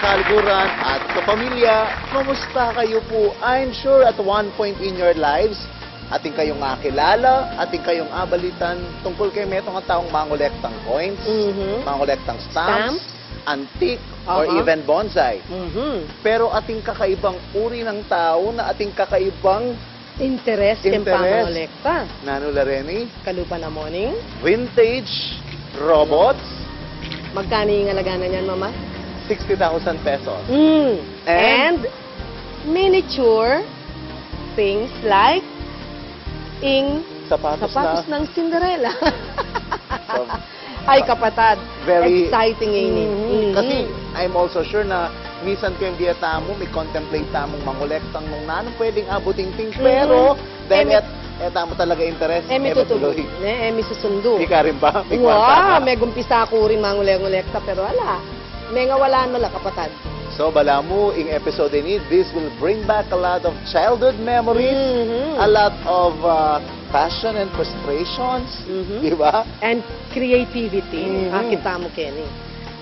kaliguran at kapamilya, kumusta kayo po? I'm sure at one point in your lives, ating kayong nakilala, ating kayong abalitan tungkol kay metong ang taong mangolektang coins, mangolektang stamps, antique, or even bonsai. Pero ating kakaibang uri ng tao na ating kakaibang Interest yung pangolekta. Nano Lareni, Kalupa na morning. vintage robots, Magkano yung alaga na niyan, Mama? 60,000 pesos. And miniature things like sapatos ng Cinderella. So, Ay, kapatad. very Exciting ini. Kasi I'm also sure na minsan ko yung dieta mo, may contemplate tamong mangolektang nung nanong pwedeng abuting things. Pero, dahil mo talaga interest, Emi tutulog. Emi susundo. Hindi ka rin ba? May Wow, kwarta ka. may gumpisa ako rin mangolekta, pero ala. May nga wala na kapatad. So, bala mo, in episode ini, this will bring back a lot of childhood memories, a lot of passion and frustrations, di ba? And creativity. Kita mo, Kenny.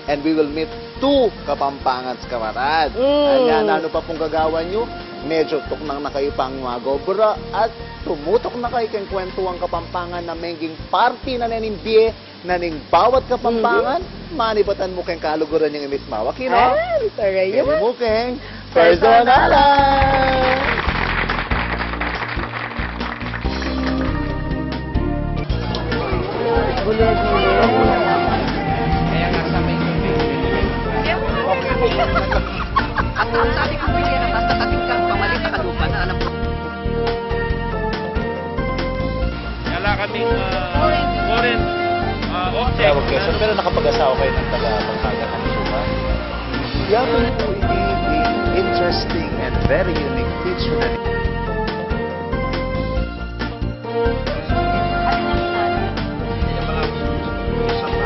And we will meet two Kapampangans kamarad. Ayan, ano pa pong gagawa nyo? Medyo tuknang na kayo pang magobra at tumutok na kayo kang kwentuang Kapampangan na menging party na nanimbiye na ning bawat Kapampangan, manibatan mo kang kaluguran yung imis mawakino. Taray Kaya mo kang personalan! Kaya nga sa may ang sabi ko pwede na basta ating kang pamalit sa kalupa na alam ko. Wala kaming foreign object. Question, pero nakapag-asawa kayo ng taga-paghaga ng suba. Yan po indeed interesting and very unique feature na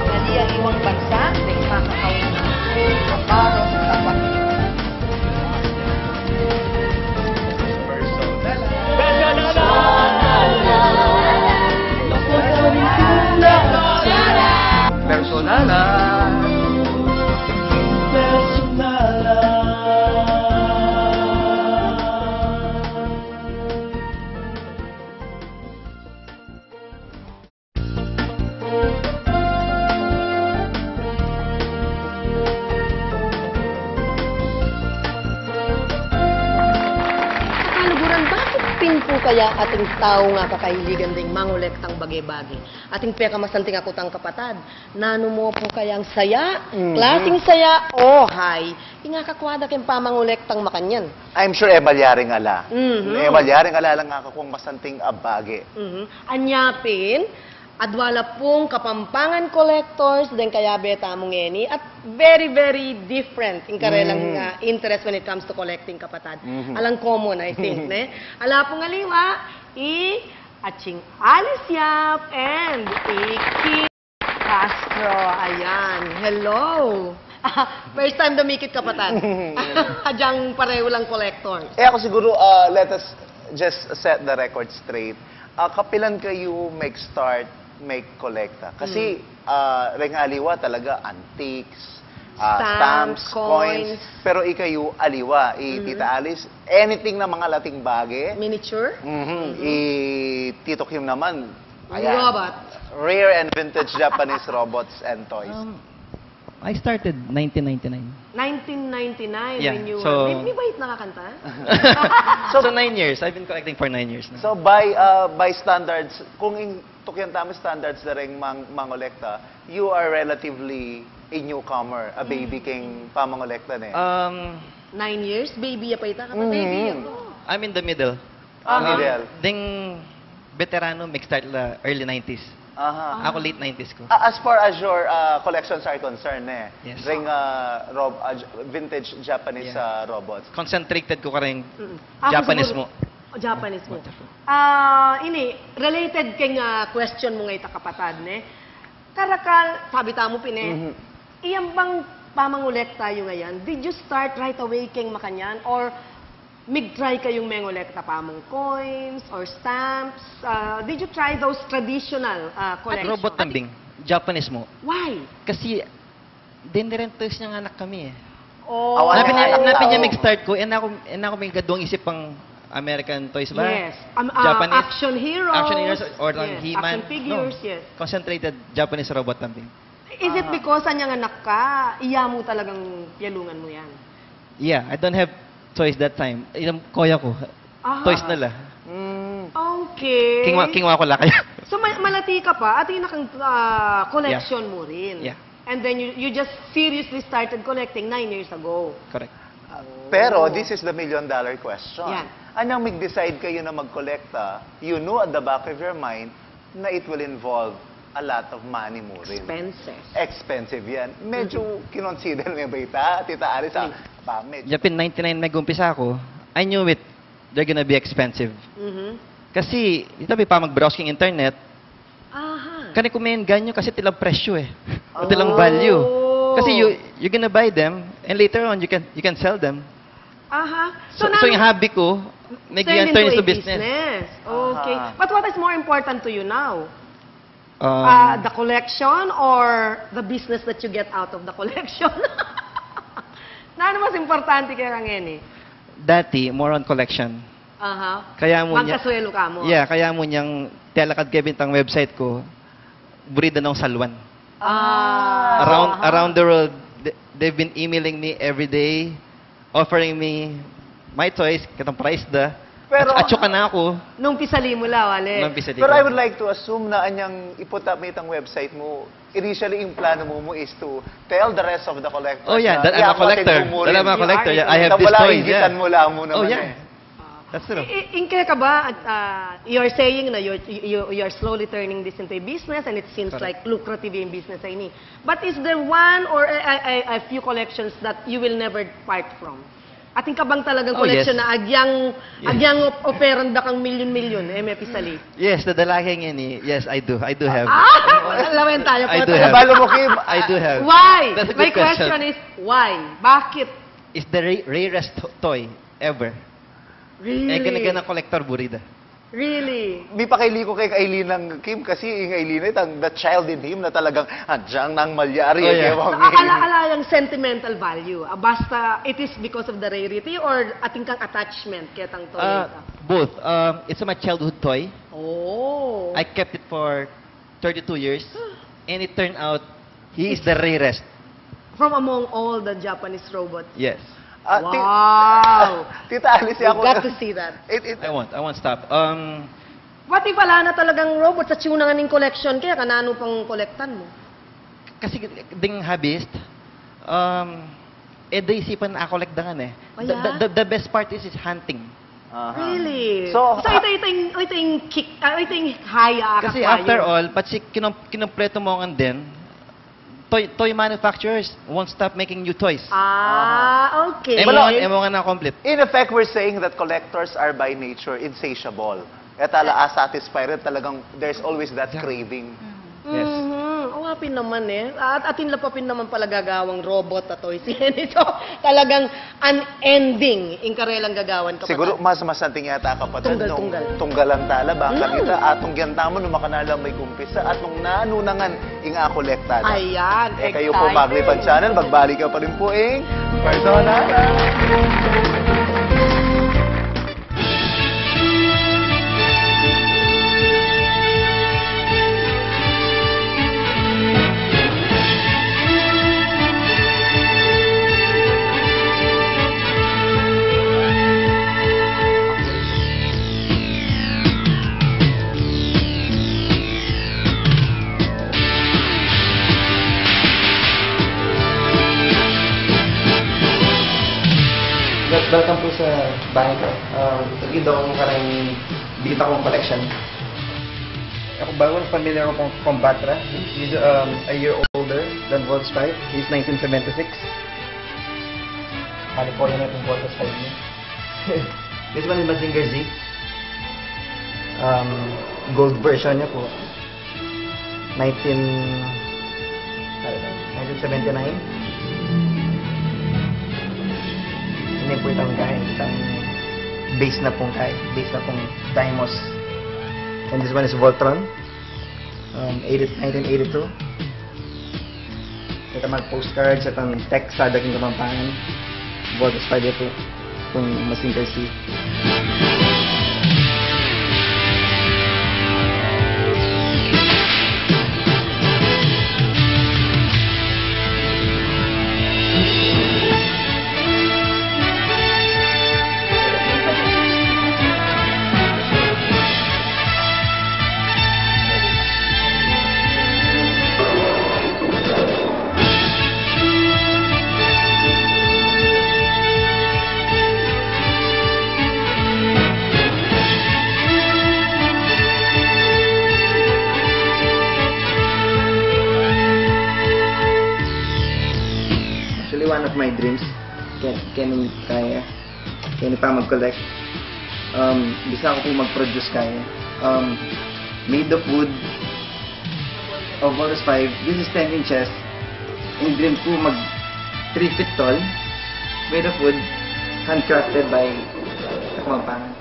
Dali ang iwang bansa, may makakawin na kaparo sa tapat. Personalan. Po kaya ating tao nga kakahiligan ding mangolektang bagay-bagay. Ating peka masanting ako tang kapatad. Nano mo po kayang saya, klaseng saya, hay. Nga kakwada kayong pamangolektang makanyan. I'm sure emalyaring ala. Emalyaring ala lang nga kung masanting abage. Anyapin, adwala pong Kapampangan collectors, then kaya beta mong eni, at very, very different in karelang interest when it comes to collecting kapatad. Alang common, I think, ne? Ala pong aliwa, Aching Alice Yap, and Iki Castro. Ayan, hello! First time dumikit kapatad. Adyang pareho lang collectors. Ako siguro, let us just set the record straight. Kapilan kayo make collecta. Kasi, aliwa talaga, antiques, stamps, coins. Pero ikayo, aliwa. Tita Alice, anything na mga lating bagay. Miniature? Tito Kim naman. Ayan. Robot. Rare and vintage Japanese robots and toys. I started 1999. 1999 Yeah, when you so- were... May bait nakakanta? So 9 years. I've been collecting for 9 years na. So by standards, kung tukyan tama standards na rin mangolekta, you are relatively a newcomer, a baby king pamangolekta na 9 years? Baby ya pa ita kapag baby ako. I'm in the middle. Middle. Ding veterano, mag-start la early 90s. Ako late 90s ko. As far as your collections are concerned, Yes. ring vintage Japanese robots. Concentrated ko ka rin Ako Japanese siguro- mo. Japanese mo. Related kay nga question mo nga ita kapatad, ne? Karakal, sabi tamo pine, iyang bang pamangolekta yung ngayon? Did you start right away keng makanyan? Or mig-try kayong mengolekta pa mong coins or stamps? Did you try those traditional collections? Robot kambing. Japanese mo. Why? Kasi, dinirentes niyang anak kami eh. Oh. Hanapin niya mag-start ko, and ako may gadong isip pang American toys ba? Yes. Japanese Action heroes. Action heroes or Yes. He-Man. Action figures, No. yes. Concentrated Japanese robot lang din. Is it because anyang anak ka, iya mo talagang yalungan mo yan? Yeah, I don't have toys that time. Yung kuya ko, toys na lang. Okay. Kingwa ko lang kaya. So malati ka pa at inakang collection mo rin. Yeah. And then you just seriously started collecting 9 years ago. Correct. Pero this is the million-dollar question. Yan. Anyang mag-decide kayo na mag-collecta, you know at the back of your mind na it will involve a lot of money mo rin. Expenses. Expensive yan. Medyo kinonsider mo ba Tita Alice? Medyo. Japin 99 nag-umpisa ako, I knew it, they're gonna be expensive. Kasi, dito pa mag-browse ng internet, Aha. kani kumain ganyo kasi tilang presyo eh. O tilang value. Kasi you're gonna buy them, and later on, you can sell them. Aha. So yung hobby ko, turn turn into into a business. Okay. Aha. But what is more important to you now? Um, The collection or the business that you get out of the collection? Na ano mas importante kaya kang Eni? Dati, more on collection. Aha. Kaya mo Magkasuelo ka mo. Yeah, kaya mo niyang telakad kebintang website ko, burida ng salwan. Around the world, they've been emailing me every day, offering me my toys, katang price da. Pero- At ka na ako. Nung pisali mo la, wale. Nang pisali Pero ko. I would like to assume na anyang iput-up itang website mo, initially yung plano mo is to tell the rest of the collectors. Oh yeah, na, I'm a collector. mo That rin. I'm a collector. You Yeah, I have Na this wala, toys. inggitan Yeah. mo lang mo Oh naman yeah. eh. That's true. Ingke ka ba, you're saying na you're slowly turning this into a business and it seems Correct. like lucrative yung business ay ni. But is there one or a few collections that you will never part from? Ating ka bang talagang Oh, collection yes. na agyang operan da kang milyon-milyon, may pisali? Yes, dadalaking ini. Yes, I do. I do have. Lawen tayo po. I do tayo. have. Nabalo mo, Kim. I do have. Why? That's a My good question. question is, why? Bakit? It's the rarest toy ever. Really? Ganagan ng collector burida. Really? May pakili ko kay Aileen ng Kim kasi yung Aileen the child in him na talagang andyang nang malyari. Oh, yeah. Ala yung sentimental value. Basta it is because of the rarity or ating kang attachment kaya tang toy ito? Both. It's my childhood toy. Oh. I kept it for 32 years. And it turned out, he is the rarest. From among all the Japanese robots. Yes. Wow. Tita Alice, You ako. got to see that. It- I won't stop. What if wala na talagang robot sa tuna ng collection kaya kanano pang kolektan mo? Kasi ding hobbyist, isipan na collect dangan eh. Oh, yeah? The best part is hunting. Really? So, ito yung kick, ito yung haya ka Kasi kayo. after all, pati kinompleto mo nga din, toy manufacturers won't stop making new toys. Okay. Emo nga na-complete. In effect, we're saying that collectors are by nature insatiable. At satisfied rin talagang there's always that craving. Yes. Awapin naman eh. At atin lapapin naman pala gagawang robot at toy. Ito talagang unending ingkarelang gagawan kapatid. Siguro mas masanting yata kapatid Tunggal. tunggalan tala ba kanita atong gyantamo no makanala may kumpisa at nung nanunangan inga kolekta. Ayan, Kayo po excited. Maglipan Channel, magbalik ka pa rin po Persona. Welcome po sa bahay ko. Ito akong karang bigita kong collection. Ako bago, familiar ako kong Batra. He's a year older than Volts 5. He's 1976. California na itong Volts 5 niya. This one is Mazinger Z. Gold version niya po. 1979. Hindi po itong base na pong Dymos. And this one is Voltron, 1982. Kita mag-postcards at ang text sa daking Kapampangan. Voltes 5 ito. Kung Mazinger Z. Actually, one of my dreams, kaya pa mag-collect. Bisa ako po mag-produce kaya. Made of wood of Voltes 5. This is 10 inches. In dream ko mag 3 feet tall. Made of wood. Handcrafted by Kapampangan.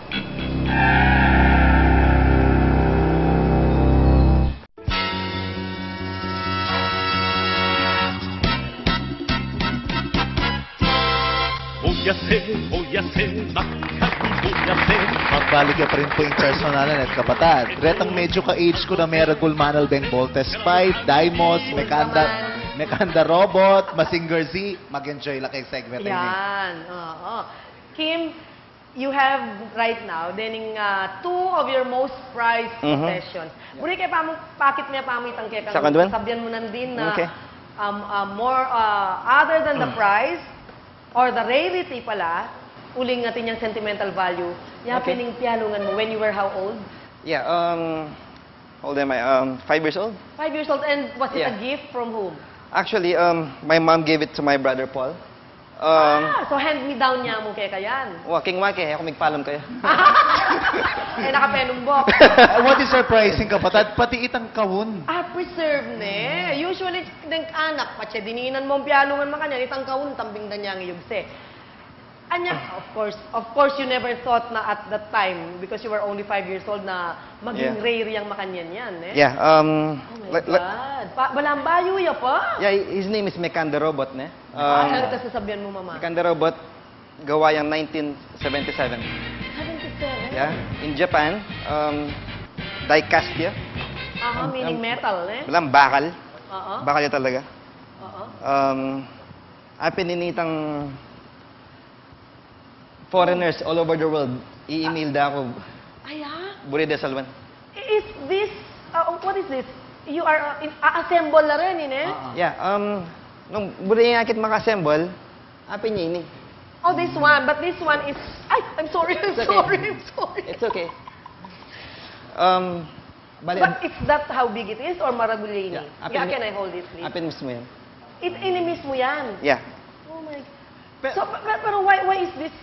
Voy a ser, voy a ser. Magbalik ka pa rin po yung personalan at kapatid. Retang medyo ka-age ko na Miracle Manal Beng Voltes 5, Daimos, Mekanda Robot, Mazinger Z. Mag-enjoy lang kayo segment na yun. Yan. Oo. Kim, you have right now dining two of your most prized possessions. Buri kay pakit niya pamitang kay Second one? sabyan mo nandin na Okay. more other than the prize or the rarity pala, uling natin yung sentimental value. Okay. Yapining piyalungan mo when you were how old? Yeah, how old am I? 5 years old? 5 years old. And was it a Yeah. gift from whom? Actually, my mom gave it to my brother Paul. So hand-me-down niya mo kay kayan. King Wake, ako magpalom kayo. Eh, nakapenumbok. What is surprising kapatid? Pati itang kawon. Preserve ne. Usually, denk anak, patse, diniinan mo ang piyalungan man kanya, itang kawun, tambing na niya ang iyugse. Anya, of course, you never thought na at that time, because you were only 5 years old, na maging Yeah. rare yang makanyan yan, eh? Yeah, Oh my God. Walang bayo ya pa? yeah, his name is Mekanda Robot, ne? Ano ito sasabihan mo, mama? Mekanda Robot, gawa yung 1977. 77? Yeah, in Japan, die-cast niya. Meaning metal, eh? Walang bakal. Oo. Bakal niya talaga. Oo. Pininitang foreigners all over the world, i-email da ako, Aya? Buri de Salwan. Is this, what is this? You are, assemble na rin, eh? Yeah, nung buri nga kit maka-assemble, niya ini. Oh, this one. But this one is... Ay, I'm sorry, I'm It's okay. sorry, I'm sorry. It's okay. Bali, But is that how big it is or maragulini? Yeah, Yeah, can I hold it, please? apin mismo yan. Inimis mo yan. Yeah. Oh my... So, pero why is this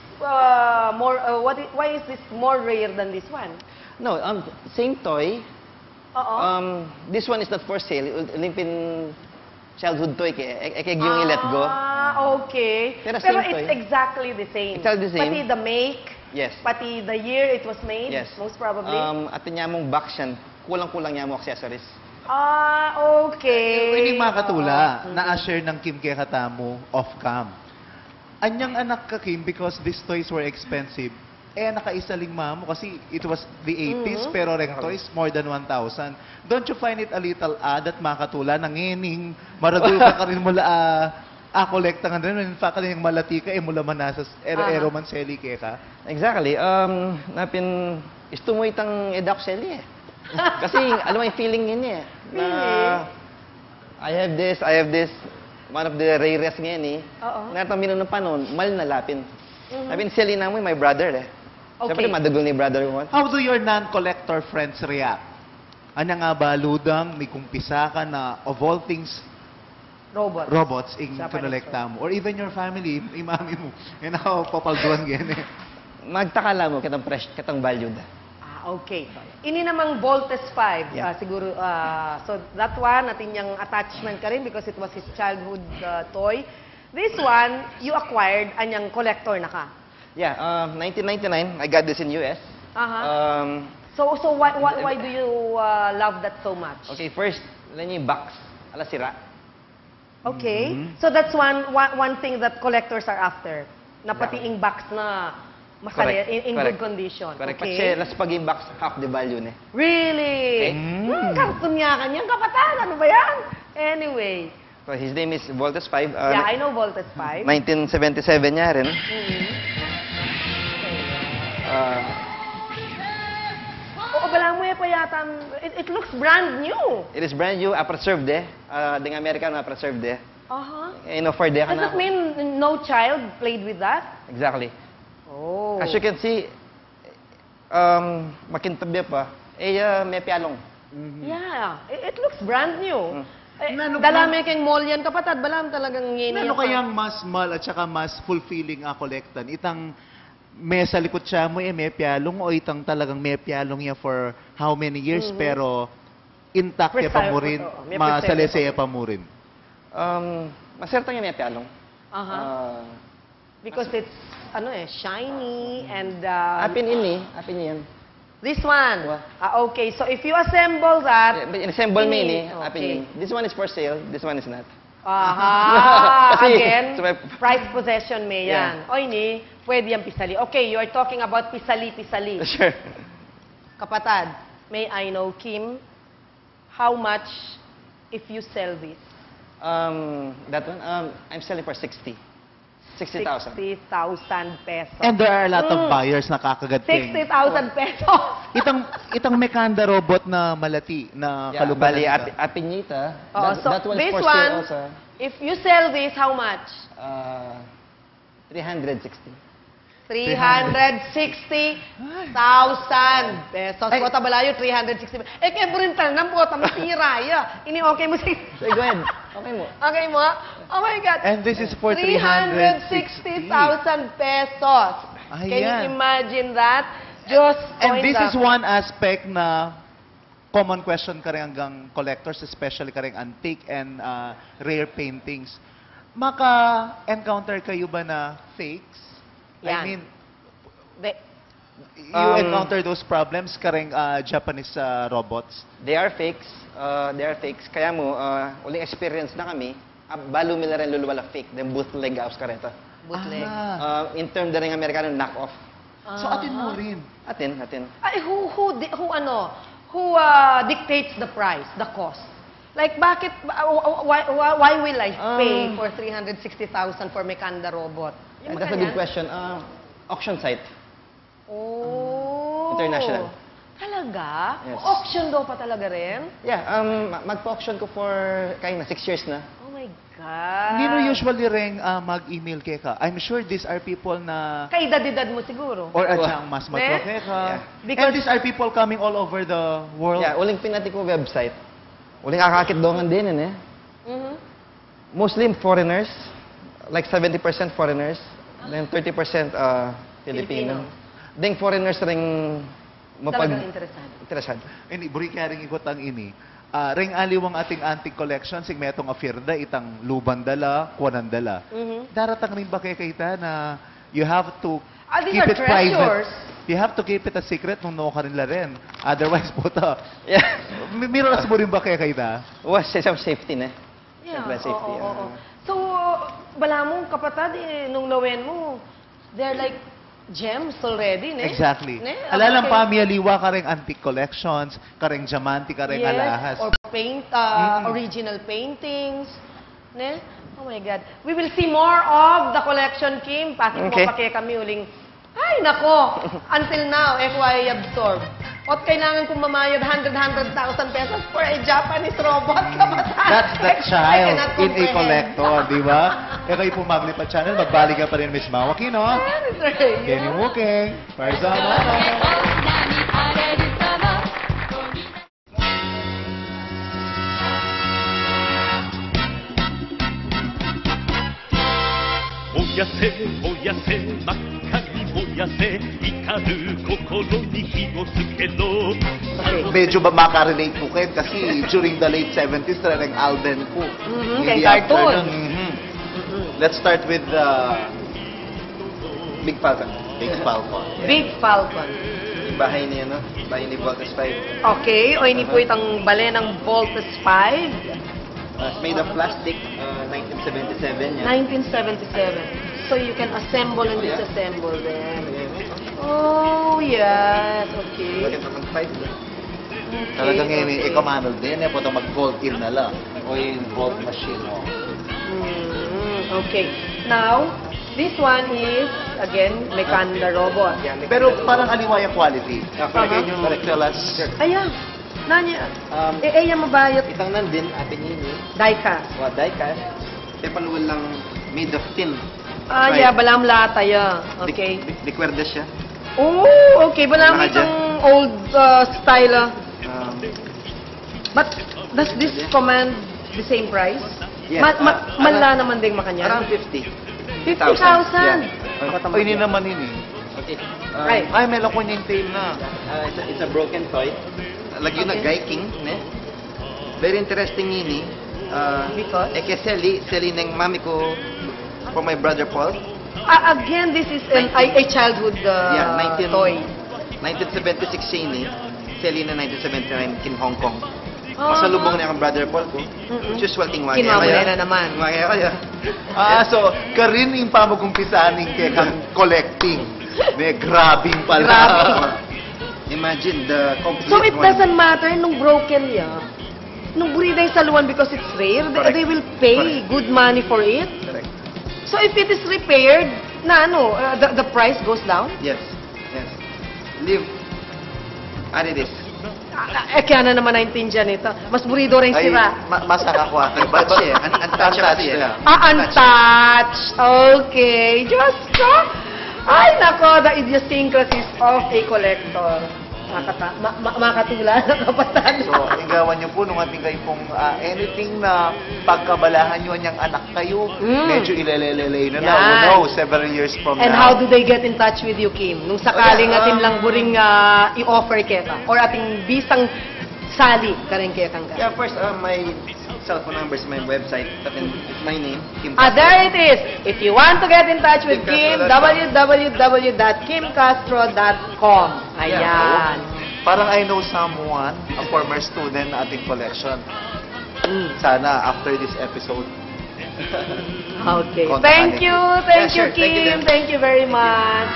more... why is this more rare than this one? No, same toy. Oo. This one is not for sale. Olimpin childhood toy kaya. Ekeg yung i-let go. Okay. Pero Pero same it's toy. exactly the same. Exactly the same. Pati the make, Yes. pati the year it was made, Yes. most probably. At niya mong box yan, kulang-kulang niya mo accessories. Okay. Hindi makatula na share ng Kim kay Katamo off-cam. Anyang anak ka, Kim, because these toys were expensive. Nakaisaling mamo kasi it was the 80s, pero reng toys more than 1,000. Don't you find it a little odd at makatula nangining maradul ka rin mula kolekta nga rin. In fact, yung malati ka, mula man nasa ero man seli ka. Exactly. Napin, isto mo itang edak seli eh. Kasi, alam mo yung feeling yun eh. Na, I have this. One of the rarest ngayon eh. Oo. Natamino ng panon, mal na lapin. Napin, seli na mo my brother eh. Okay. Siyempre, madugol ni brother ko. How do your non-collector friends react? Anya nga ba, ludang, may kumpisa ka na, of all things, robots in Sa kinolekta mo? Or even your family, imami mo, papalduan gani. Magtaka lang mo, kitang fresh, kitang value da. Okay. Ini namang Voltes 5, Yeah. siguro, so that one, natin yung attachment ka rin because it was his childhood toy. This one, you acquired, anyang collector na ka. Yeah, 1999, I got this in US. So why do you love that so much? Okay, first, alam niyo yung box, ala sira. Okay. Mm-hmm. So that's one thing that collectors are after. Na pati ing box na masali, in good condition. Correct. Okay. Kasi las pag-box half the value ne. Really? Karton niya kanyang kapatan. Ano ba yan? Anyway. So his name is Voltes 5. Yeah, I know Voltes 5. 1977 niya rin. Oo, bala mo pa yata. It looks brand new. It is brand new, preserved Ding American preserved for Does it mean no child played with that? Exactly. Oh. As you can see, makintabya pa, may pialong. Yeah, it looks brand new. Nano Dalami kang mall yan, kapatad. Balam talagang ngini. Ano kayang mas mahal at saka mas fulfilling kolektan? Itang may sa likod siya mo may pialong o itang talagang may pialong niya for how many years pero intact ya pa mo rin, masalesaya pa mo rin? Maserta nga may pialong. Because it's, shiny and... Apin yan. This one. What? Okay, so if you assemble that... In-assemble me ini- apin This one is for sale, this one is not. Aha, Kasi, again, so may- price possession may yan. Oy ni, pwede yung pisali. Okay, you are talking about pisali. Sure. Kapatad, may I know, Kim, how much if you sell this? That one, I'm selling for 60,000. 60,000 pesos. And there are a lot of buyers na kakagating. 60,000 pesos. Itang Mekanda robot na malati na kalubanan Bali, ka. apinita. Oh, so that one is this for one, sale also. if you sell this, how much? 360. 360,000 pesos. Kota balayo, 360. Kaya burintan ng kota, masira ya. Ini okay mo si... So, go ahead. Okay mo. Okay mo? Oh my God. And this is for 360,000 pesos. Can you Ayan. imagine that? Just And this coin is one aspect na common question ka rin hanggang collectors, especially ka rin antique and rare paintings. Maka-encounter kayo ba na fakes? I Yan. mean, The- you encounter those problems ka rin Japanese robots? They are fakes. Kaya mo, uling experience na kami, balo mila rin luluwala fake, then bootleg aus ka rin ito. bootleg. In term na rin Amerikano, knock-off. So atin mo rin. Atin. Ay, who dictates the price, the cost? Like, bakit, why will I pay for 360,000 for Mekanda robot? Yung That's a magkano good yan? question. Auction site. Oh. International. Talaga? Yes. Auction daw pa talaga rin? Yeah, magpa-auction ko for kaya na 6 years na. Oh my God. Hindi no usually rin mag-email kay ka. I'm sure these are people na Kay edad mo siguro. or adyang mas matwa Ne? kay ka. Yeah. Because- And these are people coming all over the world. Yeah, uling pinati ko website. Uling akakit dongan din eh. Mhm. Mostly foreigners, like 70% foreigners, then 30% Filipino. Then foreigners ring Talagang interesado. interesado. Ini buri kaya rin ikot ang ini. Ring aliwang ating antique collection, sig metong afirda, itang luban dala, kuwanan dala. Mhm. Daratang rin ba kay kita na you have to These keep are it private. treasures. You have to keep it a secret nung no ka rin la rin. Otherwise po to. Yeah. Miras mo rin ba kaya kita? Was safety na. Yeah, Siyempre, safety. oo. So, bala mong kapatad, nung lawen mo, they're like gems already, ne? Exactly. Ne? Alalang Okay. pamiyaliwa ka rin antique collections, ka rin diamante, ka rin Yes, alahas. or original paintings. Ne? Oh my God. We will see more of the collection, Kim. Pakit Okay. mo pa kaya kami uling. Ay, nako. Until now, I absorb. At kailangan kong mamayad 100,000 pesos for a Japanese robot. That's the I child cannot in a comprehend. collector, di ba? E kayo po Maglipat Channel, magbalik ka pa rin, Miss Mawaki, no? Kenny Wuking, Farzana.燃やせ燃やせ真っ赤に燃やせ怒る心に火をつけろ Medyo ba makarelate po kayo kasi during the late 70s, talagang Alden po. kay Hindi after cartoon. nun. Let's start with Big Falcon. Big Falcon. Big Falcon. Yung bahay niya, no? Bahay ni Voltes 5. Okay, o ini po itang bale ng Voltes 5. It's made of plastic, 1977 yan. 1977. So you can assemble and disassemble them. Oh, yes. Okay. Bakit naman 5 din? Talagang i-command din, po ito mag-bolt in na lang. O yung bolt machine, o. Okay. Now, this one is, again, Mekanda robot. Pero parang aliwaya quality. Correct. Can you tell us? Ayan. Nanya. Yan mabayot. Itang nandin, atin yun eh. Diecast. Diecast. Kaya panuwal lang made of tin. Yeah, balam lata ya. Okay. Di kwerda siya. Oh, okay. Balam Nakadya. itong old style. But does this Yeah. command the same price? Yes. Manla naman ding makanya. Around 50. 50,000. O, hindi naman yun eh. Okay. Right. Ay, may lakon yung tail na. It's a broken toy. Lagyan na Okay. Gaiking, ne? Very interesting ini. Because? Seli ng mami ko for my brother Paul. Again, this is a childhood toy. 1976 siya ini. Seli na 1979 in Hong Kong. Oh. Pasalubong niya ang brother Paul ko. Usual ting wagi. Kinamaya na naman. Kaya. So, karin yung pamagumpisaning kay kang collecting. May grabing pala. Grabe. Imagine the complete So it one. doesn't matter nung broken niya. Nung burida yung saluan because it's rare, they will pay Correct. good money for it. Correct. So if it is repaired, na ano, the price goes down? Yes. Live. Ano this? Kaya na naman naintindihan ito. Mas burido rin Ay, sira. masakakuha. Untouched siya. Untouched siya. Untouched. Okay. Diyos ko. Ay, nako, the idiosyncrasies of a collector. Makatula ng kapatid. So, igawan niyo po nung ating kayo pong anything na pagkabalahan niyo niyang anak kayo, medyo ilelelelay na na. Yan. Who knows, several years from And now. how do they get in touch with you, Kim? Nung sakaling atin lang buring i-offer kita or ating bisang sali karing ketang ka. Yeah, first, my cellphone number is my website. It's my name, Kim. There it is. If you want to get in touch with Kim, KimCastro.com. www.kimcastro.com. Ayan. Parang I know someone, a former student na ating collection. Sana after this episode. Okay. Kontakin Thank niyo. you. Thank Yeah, you, sure. Thank you, Kim. Dan. Thank you very much.